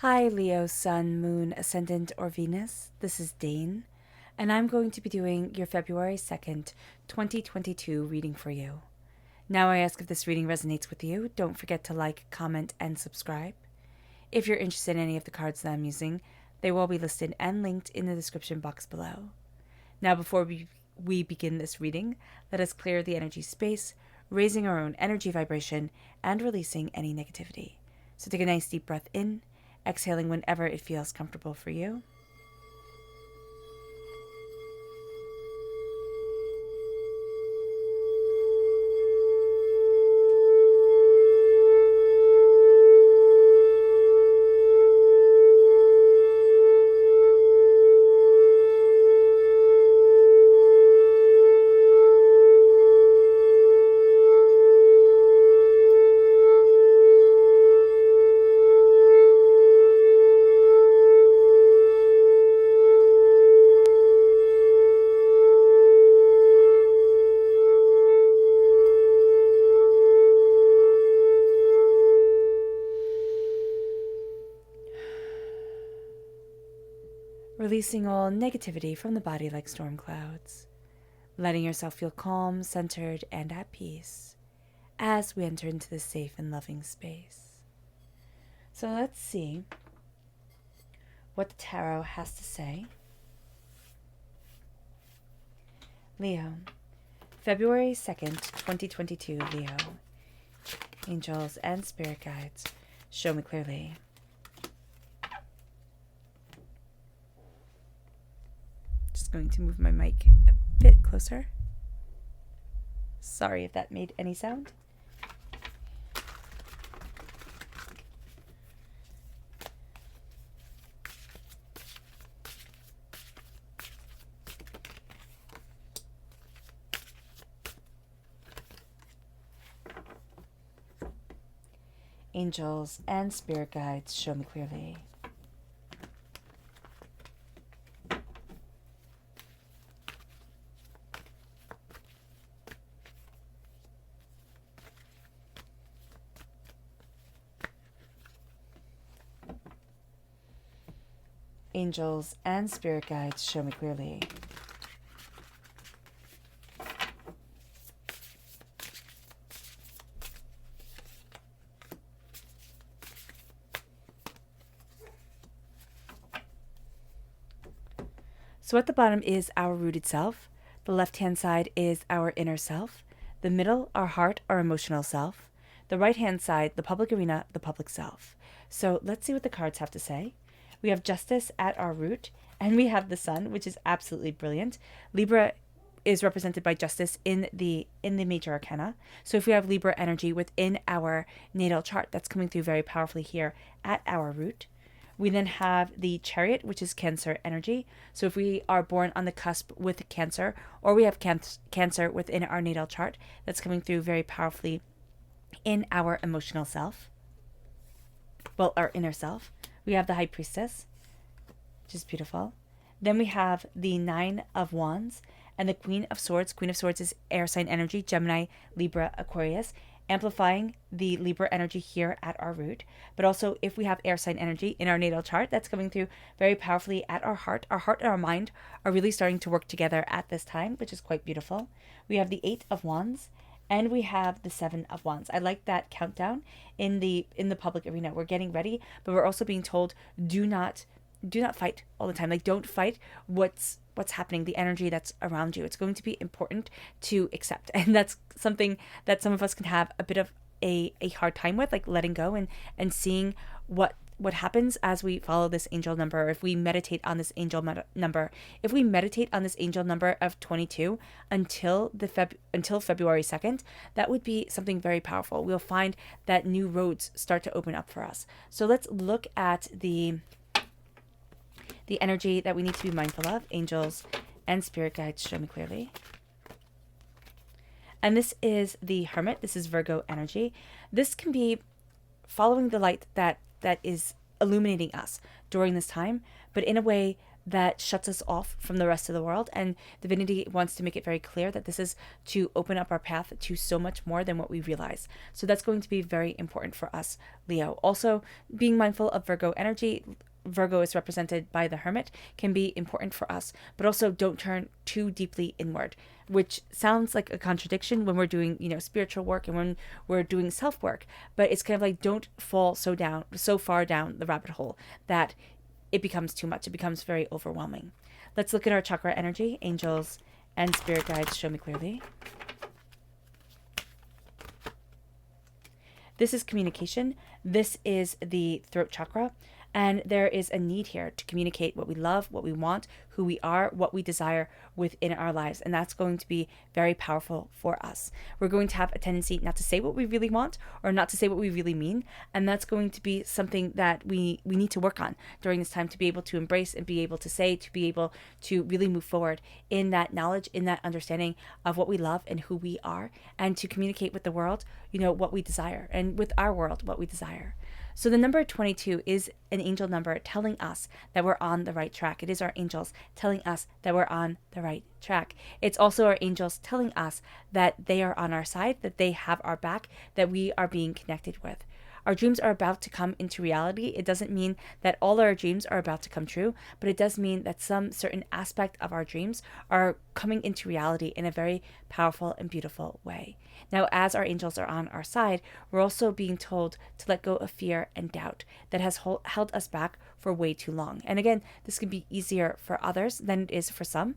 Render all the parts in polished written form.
Hi Leo, Sun, Moon, Ascendant, or Venus. This is Dane, and I'm going to be doing your February 2nd, 2022 reading for you. Now I ask if this reading resonates with you, don't forget to like, comment, and subscribe. If you're interested in any of the cards that I'm using, they will be listed and linked in the description box below. Now before we begin this reading, let us clear the energy space, raising our own energy vibration and releasing any negativity. So take a nice deep breath in, exhaling whenever it feels comfortable for you. Releasing all negativity from the body like storm clouds. Letting yourself feel calm, centered, and at peace as we enter into this safe and loving space. So let's see what the tarot has to say. Leo, February 2nd, 2022, Leo. Angels and spirit guides, show me clearly. Just going to move my mic a bit closer. Sorry if that made any sound. Angels and spirit guides, show me clearly. Angels and spirit guides, show me clearly. So at the bottom is our rooted self. The left-hand side is our inner self. The middle, our heart, our emotional self. The right-hand side, the public arena, the public self. So let's see what the cards have to say. We have Justice at our root, and we have the Sun, which is absolutely brilliant. Libra is represented by Justice in the major arcana. So if we have Libra energy within our natal chart, that's coming through very powerfully here at our root. We then have the Chariot, which is Cancer energy. So if we are born on the cusp with Cancer, or we have Cancer within our natal chart, that's coming through very powerfully in our emotional self. Well, our inner self. We have the High Priestess, which is beautiful. Then we have the Nine of Wands and the Queen of Swords. Queen of Swords is air sign energy, Gemini, Libra, Aquarius, amplifying the Libra energy here at our root. But also if we have air sign energy in our natal chart, that's coming through very powerfully at our heart. Our heart and our mind are really starting to work together at this time, which is quite beautiful. We have the Eight of Wands. And we have the Seven of Wands. I like that countdown in the public arena. We're getting ready, but we're also being told do not fight all the time. Like, don't fight what's happening, the energy that's around you. It's going to be important to accept. And that's something that some of us can have a bit of a hard time with, like letting go and seeing what happens as we follow this angel number, or if we meditate on this angel number. If we meditate on this angel number of 22 until February 2nd, that would be something very powerful. We'll find that new roads start to open up for us. So let's look at the energy that we need to be mindful of. Angels and spirit guides, show me clearly. And this is the Hermit. This is Virgo energy. This can be following the light that is illuminating us during this time, but in a way that shuts us off from the rest of the world. And divinity wants to make it very clear that this is to open up our path to so much more than what we realize. So that's going to be very important for us, Leo. Also, being mindful of Virgo energy. Virgo is represented by the Hermit, can be important for us, but also don't turn too deeply inward, which sounds like a contradiction when we're doing, spiritual work and when we're doing self work. But it's kind of like, don't fall so far down the rabbit hole that it becomes too much. It becomes very overwhelming. Let's look at our chakra energy. Angels and spirit guides, show me clearly. This is communication. This is the throat chakra. And there is a need here to communicate what we love, what we want, who we are, what we desire within our lives. And that's going to be very powerful for us. We're going to have a tendency not to say what we really want or not to say what we really mean. And that's going to be something that we need to work on during this time, to be able to embrace and be able to say, to be able to really move forward in that knowledge, in that understanding of what we love and who we are, and to communicate with the world, what we desire, and with our world, what we desire. So the number 22 is an angel number telling us that we're on the right track. It is our angels telling us that we're on the right track. It's also our angels telling us that they are on our side, that they have our back, that we are being connected with. Our dreams are about to come into reality. It doesn't mean that all our dreams are about to come true, but it does mean that some certain aspect of our dreams are coming into reality in a very powerful and beautiful way. Now, as our angels are on our side, we're also being told to let go of fear and doubt that has held us back for way too long. And again, this can be easier for others than it is for some.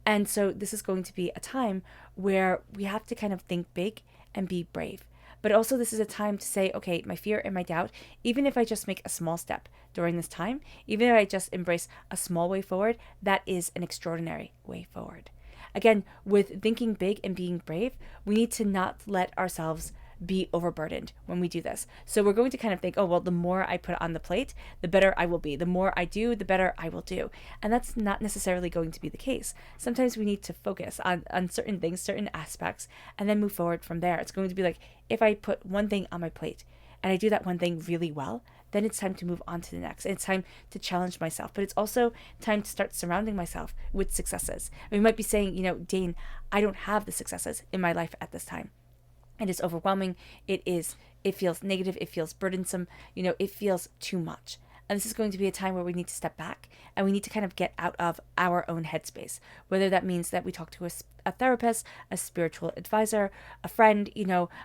And so this is going to be a time where we have to kind of think big and be brave. But also this is a time to say, okay, my fear and my doubt, even if I just make a small step during this time, even if I just embrace a small way forward, that is an extraordinary way forward. Again, with thinking big and being brave, we need to not let ourselves be overburdened when we do this. So we're going to kind of think, oh, well, the more I put on the plate, the better I will be. The more I do, the better I will do. And that's not necessarily going to be the case. Sometimes we need to focus on certain things, certain aspects, and then move forward from there. It's going to be like, if I put one thing on my plate and I do that one thing really well, then it's time to move on to the next. And it's time to challenge myself. But it's also time to start surrounding myself with successes. We might be saying, Dane, I don't have the successes in my life at this time. It is overwhelming. It feels negative. It feels burdensome. It feels too much. And this is going to be a time where we need to step back and we need to kind of get out of our own headspace, whether that means that we talk to a therapist, a spiritual advisor, a friend.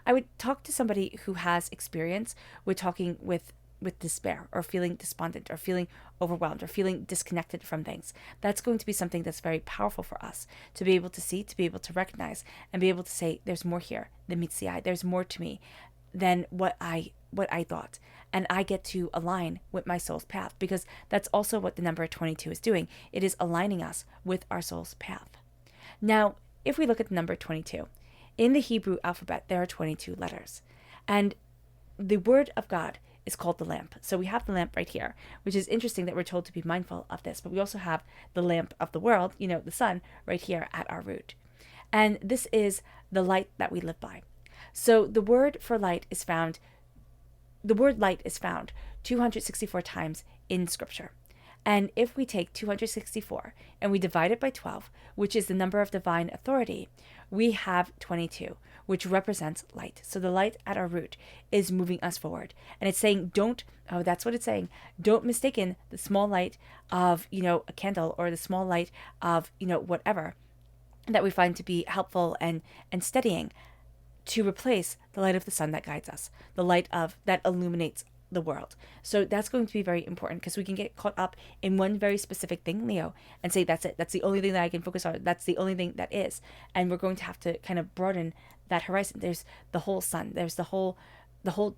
I would talk to somebody who has experience with talking with despair or feeling despondent or feeling overwhelmed or feeling disconnected from things. That's going to be something that's very powerful for us to be able to see, to be able to recognize, and be able to say, there's more here than meets the eye. There's more to me than what I thought. And I get to align with my soul's path, because that's also what the number 22 is doing. It is aligning us with our soul's path. Now, if we look at the number 22, in the Hebrew alphabet, there are 22 letters. And the word of God is called the lamp. So we have the lamp right here, which is interesting that we're told to be mindful of this. But we also have the lamp of the world, the sun, right here at our root. And this is the light that we live by. So the word light is found 264 times in Scripture. And if we take 264 and we divide it by 12, which is the number of divine authority, we have 22, which represents light. So the light at our root is moving us forward. And it's saying, that's what it's saying. Don't mistaken the small light of, a candle, or the small light of, whatever that we find to be helpful and steadying, to replace the light of the sun that guides us, the light that illuminates the world. So that's going to be very important, because we can get caught up in one very specific thing, Leo, and say, that's it. That's the only thing that I can focus on. That's the only thing that is. And we're going to have to kind of broaden that horizon. There's the whole sun. There's the whole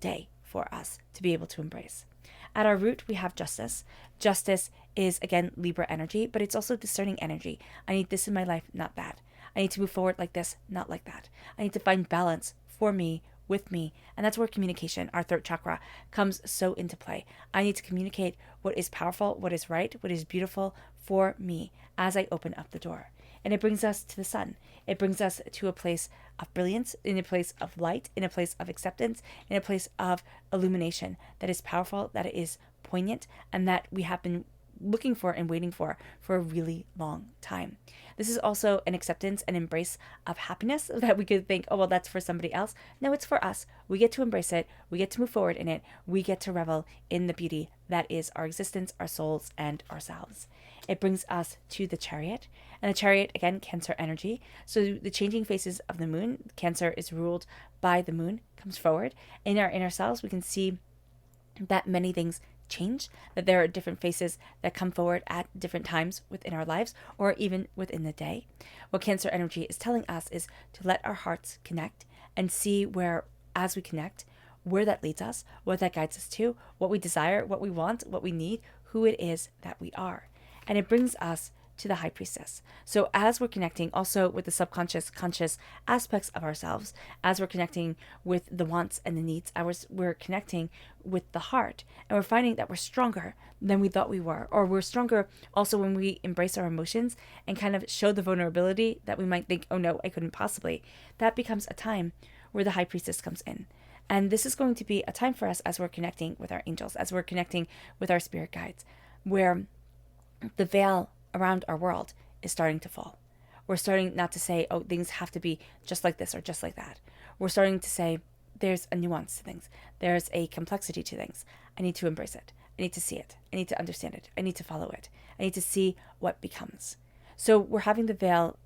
day for us to be able to embrace. At our root, we have justice. Justice is, again, Libra energy, but it's also discerning energy. I need this in my life, not that. I need to move forward like this, not like that. I need to find balance for me, with me. And that's where communication, our third chakra, comes so into play. I need to communicate what is powerful, what is right, what is beautiful for me as I open up the door. And it brings us to the sun. It brings us to a place of brilliance, in a place of light, in a place of acceptance, in a place of illumination that is powerful, that is poignant, and that we have been looking for and waiting for a really long time. This is also an acceptance and embrace of happiness that we could think, oh, well, that's for somebody else. No, it's for us. We get to embrace it. We get to move forward in it. We get to revel in the beauty that is our existence, our souls, and ourselves. It brings us to the Chariot. And the Chariot, again, Cancer energy. So the changing phases of the moon, Cancer is ruled by the moon, comes forward. In our inner selves, we can see that many things change, that there are different faces that come forward at different times within our lives or even within the day. What Cancer energy is telling us is to let our hearts connect and see where, as we connect, where that leads us, what that guides us to, what we desire, what we want, what we need, who it is that we are. And it brings us to the High Priestess. So as we're connecting also with the subconscious, conscious aspects of ourselves, as we're connecting with the wants and the needs, we're connecting with the heart, and we're finding that we're stronger than we thought we were, or we're stronger also when we embrace our emotions and kind of show the vulnerability that we might think, oh no, I couldn't possibly. That becomes a time where the High Priestess comes in. And this is going to be a time for us as we're connecting with our angels, as we're connecting with our spirit guides, where the veil around our world is starting to fall. We're starting not to say, oh, things have to be just like this or just like that. We're starting to say, there's a nuance to things. There's a complexity to things. I need to embrace it. I need to see it. I need to understand it. I need to follow it. I need to see what becomes. So we're having the veil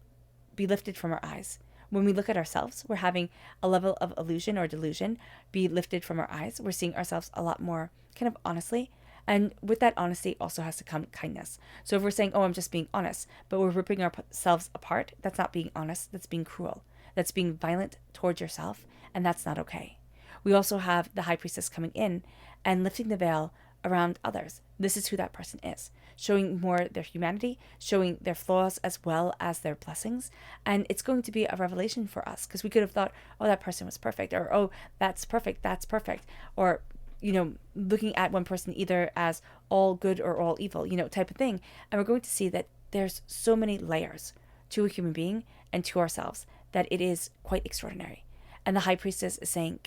be lifted from our eyes. When we look at ourselves, we're having a level of illusion or delusion be lifted from our eyes. We're seeing ourselves a lot more kind of honestly. And with that honesty also has to come kindness. So if we're saying, oh, I'm just being honest, but we're ripping ourselves apart, that's not being honest. That's being cruel. That's being violent towards yourself. And that's not okay. We also have the High Priestess coming in and lifting the veil around others. This is who that person is, showing more their humanity, showing their flaws as well as their blessings. And it's going to be a revelation for us, because we could have thought, oh, that person was perfect, or oh, that's perfect, or looking at one person either as all good or all evil, type of thing. And we're going to see that there's so many layers to a human being and to ourselves that it is quite extraordinary. And the High Priestess is saying,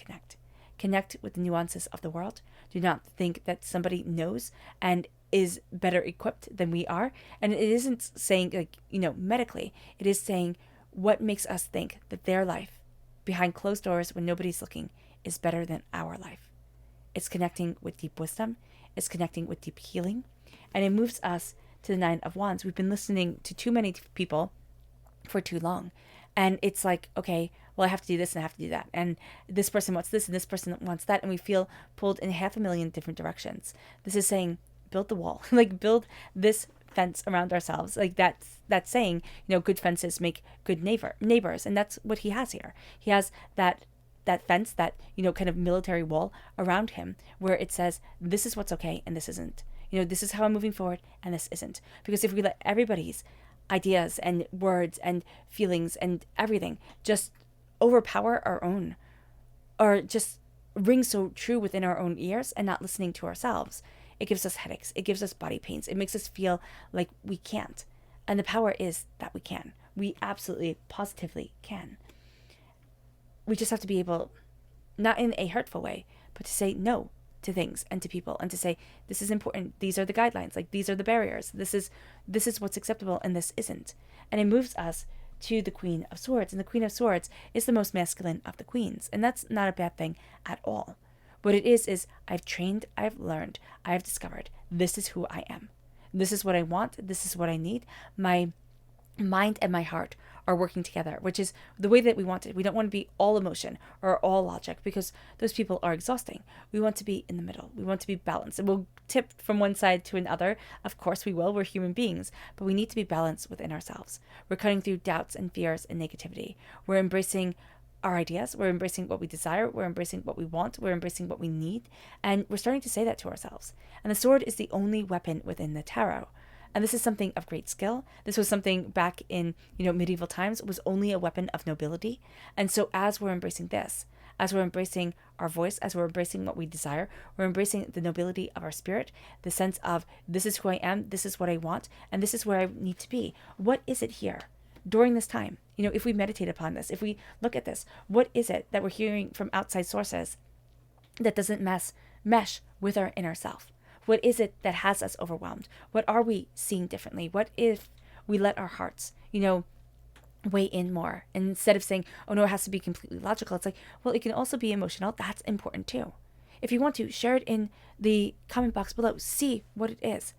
connect with the nuances of the world. Do not think that somebody knows and is better equipped than we are. And it isn't saying medically, it is saying what makes us think that their life behind closed doors when nobody's looking is better than our life. It's connecting with deep wisdom. It's connecting with deep healing. And it moves us to the Nine of Wands. We've been listening to too many people for too long. And it's like, okay, well, I have to do this and I have to do that. And this person wants this and this person wants that. And we feel pulled in 500,000 different directions. This is saying, build the wall. Build this fence around ourselves. That's saying, good fences make good neighbors. And that's what he has here. He has that fence, that, kind of military wall around him, where it says, this is what's okay and this isn't. This is how I'm moving forward and this isn't. Because if we let everybody's ideas and words and feelings and everything just overpower our own, or just ring so true within our own ears and not listening to ourselves, it gives us headaches. It gives us body pains. It makes us feel like we can't. And the power is that we can. We absolutely, positively can. We just have to be able, not in a hurtful way, but to say no to things and to people, and to say, this is important. These are the guidelines. These are the barriers. This is what's acceptable and this isn't. And it moves us to the Queen of Swords. And the Queen of Swords is the most masculine of the queens. And that's not a bad thing at all. What it is I've trained, I've learned, I've discovered, this is who I am. This is what I want. This is what I need. My mind and my heart are working together, which is the way that we want it. We don't want to be all emotion or all logic, because those people are exhausting. We want to be in the middle. We want to be balanced. And we'll tip from one side to another. Of course we will. We're human beings. But we need to be balanced within ourselves. We're cutting through doubts and fears and negativity. We're embracing our ideas. We're embracing what we desire. We're embracing what we want. We're embracing what we need. And we're starting to say that to ourselves. And the sword is the only weapon within the tarot. And this is something of great skill. This was something back in, medieval times, was only a weapon of nobility. And so as we're embracing this, as we're embracing our voice, as we're embracing what we desire, we're embracing the nobility of our spirit, the sense of, this is who I am, this is what I want, and this is where I need to be. What is it here during this time? If we meditate upon this, if we look at this, what is it that we're hearing from outside sources that doesn't mesh with our inner self? What is it that has us overwhelmed? What are we seeing differently? What if we let our hearts, weigh in more? And instead of saying, oh no, it has to be completely logical, it's like, well, it can also be emotional. That's important too. If you want to, share it in the comment box below. See what it is.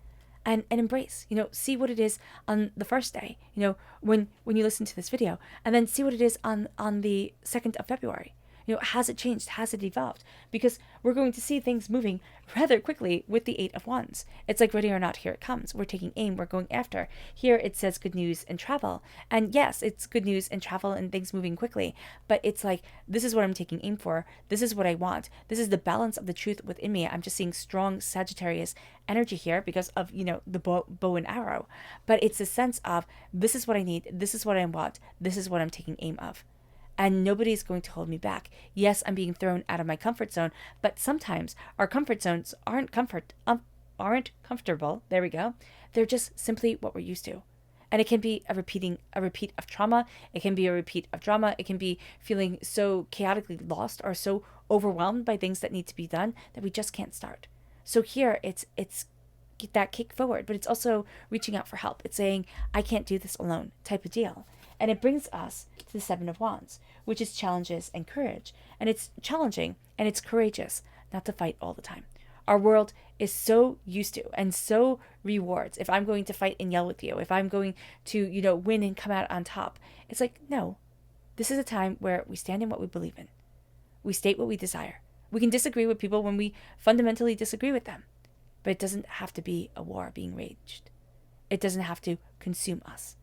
And embrace, see what it is on the first day, when you listen to this video, and then see what it is on the 2nd of February. Has it changed? Has it evolved? Because we're going to see things moving rather quickly with the 8 of Wands. It's like ready or not, here it comes. We're taking aim, we're going after. Here it says good news and travel. And yes, it's good news and travel and things moving quickly. But it's like, this is what I'm taking aim for. This is what I want. This is the balance of the truth within me. I'm just seeing strong Sagittarius energy here because of, the bow and arrow. But it's a sense of, this is what I need. This is what I want. This is what I'm taking aim of. And nobody's going to hold me back. Yes, I'm being thrown out of my comfort zone, but sometimes our comfort zones aren't comfortable. There we go. They're just simply what we're used to. And it can be a repeat of trauma. It can be a repeat of drama. It can be feeling so chaotically lost or so overwhelmed by things that need to be done that we just can't start. So here it's that kick forward, but it's also reaching out for help. It's saying, I can't do this alone type of deal. And it brings us to the 7 of Wands, which is challenges and courage. And it's challenging and it's courageous not to fight all the time. Our world is so used to and so rewards. If I'm going to fight and yell with you, if I'm going to, win and come out on top, it's like, no, this is a time where we stand in what we believe in. We state what we desire. We can disagree with people when we fundamentally disagree with them, but it doesn't have to be a war being waged. It doesn't have to consume us.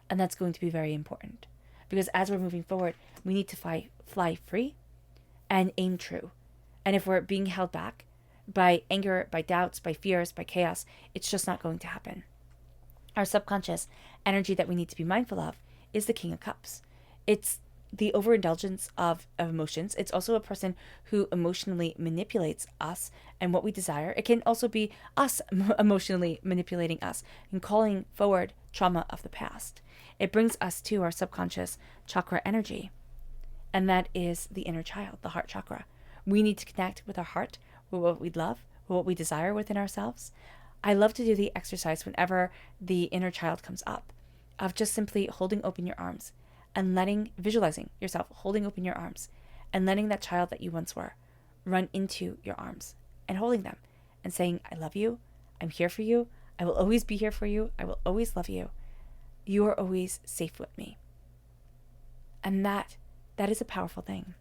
And that's going to be very important because as we're moving forward, we need to fly free and aim true. And if we're being held back by anger, by doubts, by fears, by chaos, it's just not going to happen. Our subconscious energy that we need to be mindful of is the King of Cups. It's the overindulgence of emotions. It's also a person who emotionally manipulates us and what we desire. It can also be us emotionally manipulating us and calling forward trauma of the past. It brings us to our subconscious chakra energy, and that is the inner child, the heart chakra. We need to connect with our heart, with what we love, with what we desire within ourselves. I love to do the exercise whenever the inner child comes up, of just simply holding open your arms and visualizing yourself holding open your arms and letting that child that you once were run into your arms and holding them and saying, I love you. I'm here for you. I will always be here for you. I will always love you. You are always safe with me. And that is a powerful thing.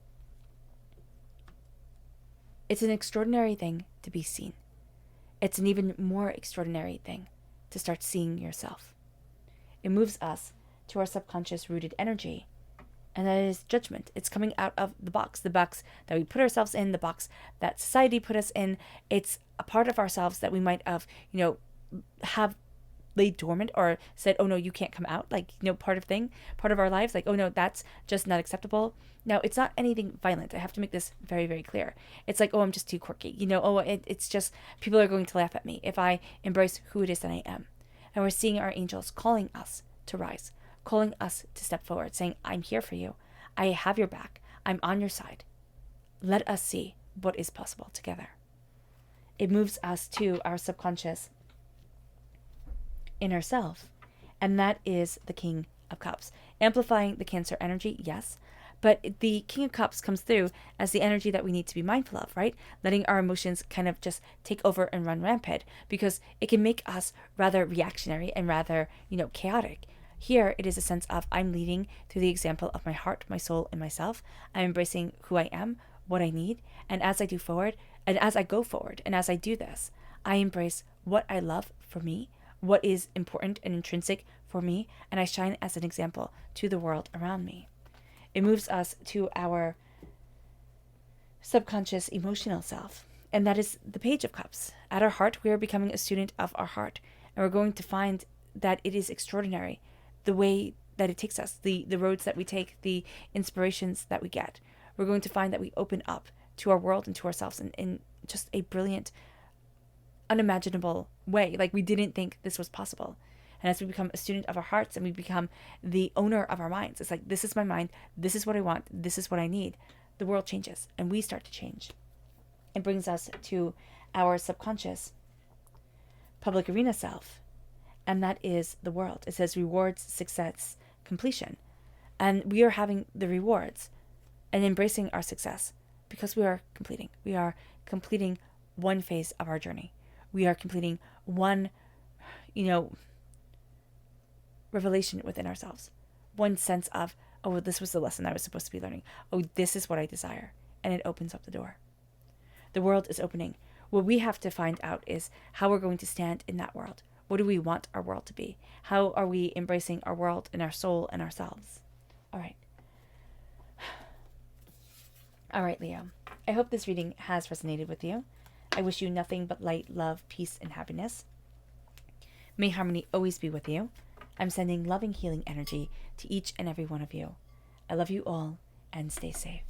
It's an extraordinary thing to be seen. It's an even more extraordinary thing to start seeing yourself. It moves us to our subconscious rooted energy, and that is judgment. It's coming out of the box that we put ourselves in, the box that society put us in. It's a part of ourselves that we might have, have laid dormant or said, oh no, you can't come out, part of our lives, oh no, that's just not acceptable. Now, it's not anything violent. I have to make this very, very clear. It's like, oh, I'm just too quirky. It's just people are going to laugh at me if I embrace who it is that I am. And we're seeing our angels calling us to rise, calling us to step forward, saying, I'm here for you. I have your back. I'm on your side. Let us see what is possible together. It moves us to our subconscious inner self, and that is the King of Cups. Amplifying the Cancer energy, yes, but the King of Cups comes through as the energy that we need to be mindful of, right? Letting our emotions kind of just take over and run rampant, because it can make us rather reactionary and rather, chaotic. Here, it is a sense of I'm leading through the example of my heart, my soul, and myself. I'm embracing who I am, what I need, and as I go forward, and as I do this, I embrace what I love for me, what is important and intrinsic for me, and I shine as an example to the world around me. It moves us to our subconscious emotional self, and that is the Page of Cups. At our heart, we are becoming a student of our heart, and we're going to find that it is extraordinary the way that it takes us, the roads that we take, the inspirations that we get. We're going to find that we open up to our world and to ourselves in just a brilliant, unimaginable way. We didn't think this was possible. And as we become a student of our hearts and we become the owner of our minds, it's like, this is my mind, this is what I want, this is what I need, the world changes and we start to change. It brings us to our subconscious public arena self, and that is the world. It says rewards, success, completion. And we are having the rewards and embracing our success because we are completing. We are completing one phase of our journey. We are completing one, revelation within ourselves. One sense of, oh, this was the lesson I was supposed to be learning. Oh, this is what I desire. And it opens up the door. The world is opening. What we have to find out is how we're going to stand in that world. What do we want our world to be? How are we embracing our world and our soul and ourselves? All right. All right, Leo. I hope this reading has resonated with you. I wish you nothing but light, love, peace, and happiness. May harmony always be with you. I'm sending loving, healing energy to each and every one of you. I love you all, and stay safe.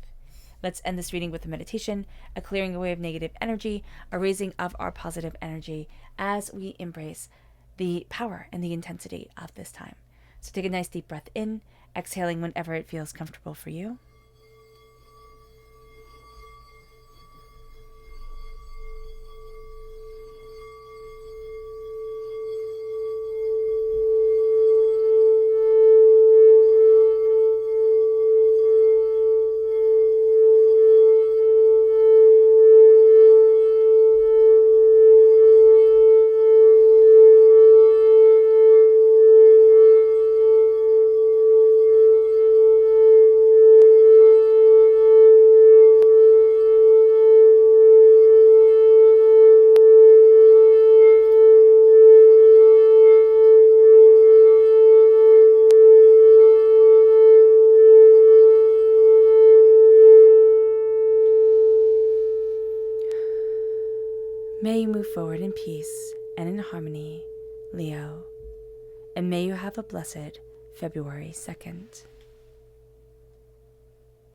Let's end this reading with a meditation, a clearing away of negative energy, a raising of our positive energy as we embrace the power and the intensity of this time. So take a nice deep breath in, exhaling whenever it feels comfortable for you. May you move forward in peace and in harmony, Leo, and may you have a blessed February 2nd.